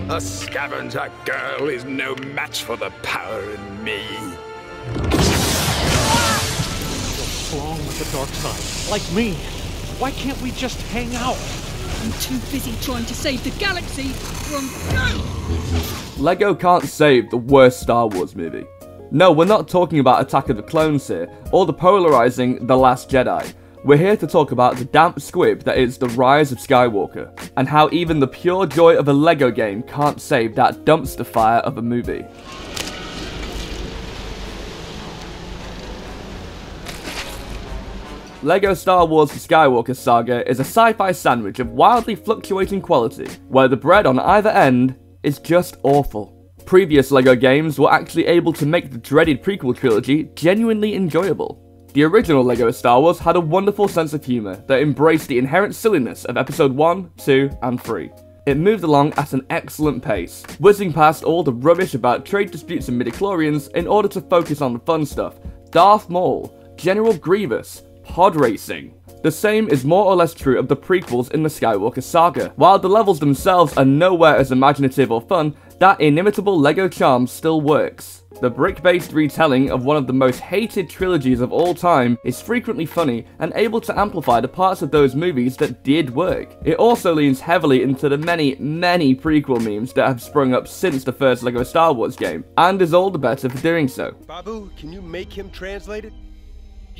A scavenger girl is no match for the power in me. You're wrong with the dark side, like me. Why can't we just hang out? I'm too busy trying to save the galaxy from you! LEGO can't save the worst Star Wars movie. No, we're not talking about Attack of the Clones here, or the polarizing The Last Jedi. We're here to talk about the damp squib that is The Rise of Skywalker, and how even the pure joy of a LEGO game can't save that dumpster fire of a movie. LEGO Star Wars The Skywalker Saga is a sci-fi sandwich of wildly fluctuating quality, where the bread on either end is just awful. Previous LEGO games were actually able to make the dreaded prequel trilogy genuinely enjoyable. The original LEGO Star Wars had a wonderful sense of humour that embraced the inherent silliness of Episode 1, 2, and 3. It moved along at an excellent pace, whizzing past all the rubbish about trade disputes and midichlorians in order to focus on the fun stuff: Darth Maul, General Grievous, pod racing. The same is more or less true of the prequels in the Skywalker Saga. While the levels themselves are nowhere as imaginative or fun, that inimitable LEGO charm still works. The brick-based retelling of one of the most hated trilogies of all time is frequently funny and able to amplify the parts of those movies that did work. It also leans heavily into the many prequel memes that have sprung up since the first LEGO Star Wars game, and is all the better for doing so. Babu, can you make him translate it?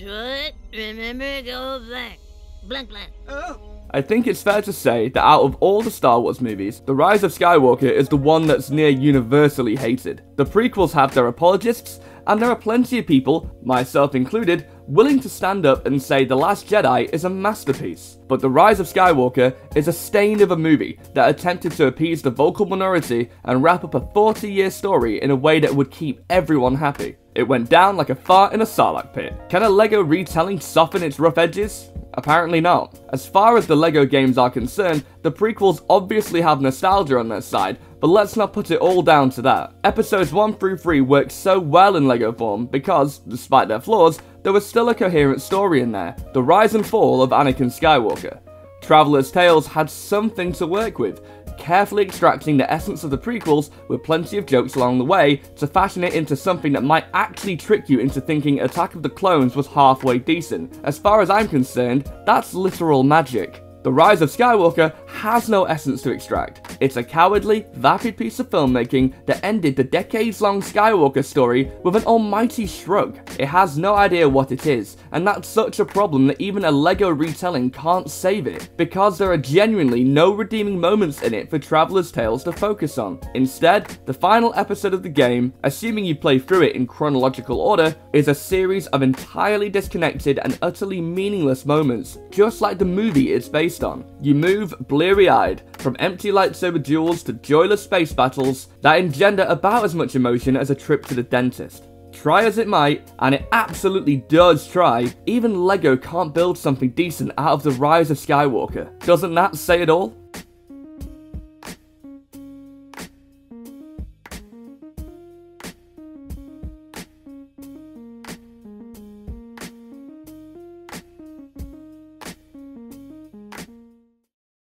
What? Remember, go back. Blank, blank. Oh. I think it's fair to say that out of all the Star Wars movies, The Rise of Skywalker is the one that's near universally hated. The prequels have their apologists, and there are plenty of people, myself included, willing to stand up and say The Last Jedi is a masterpiece. But The Rise of Skywalker is a stain of a movie that attempted to appease the vocal minority and wrap up a 40-year story in a way that would keep everyone happy. It went down like a fart in a sarlacc pit. Can a LEGO retelling soften its rough edges? Apparently not. As far as the LEGO games are concerned, the prequels obviously have nostalgia on their side, but let's not put it all down to that. Episodes 1 through 3 worked so well in LEGO form because, despite their flaws, there was still a coherent story in there: the rise and fall of Anakin Skywalker. Traveller's Tales had something to work with, carefully extracting the essence of the prequels with plenty of jokes along the way to fashion it into something that might actually trick you into thinking Attack of the Clones was halfway decent. As far as I'm concerned, that's literal magic. The Rise of Skywalker has no essence to extract. It's a cowardly, vapid piece of filmmaking that ended the decades-long Skywalker story with an almighty shrug. It has no idea what it is, and that's such a problem that even a LEGO retelling can't save it, because there are genuinely no redeeming moments in it for Traveller's Tales to focus on. Instead, the final episode of the game, assuming you play through it in chronological order, is a series of entirely disconnected and utterly meaningless moments, just like the movie it's based on. You move bleary-eyed from empty lightsaber duels to joyless space battles that engender about as much emotion as a trip to the dentist. Try as it might, and it absolutely does try, even LEGO can't build something decent out of The Rise of Skywalker. Doesn't that say it all?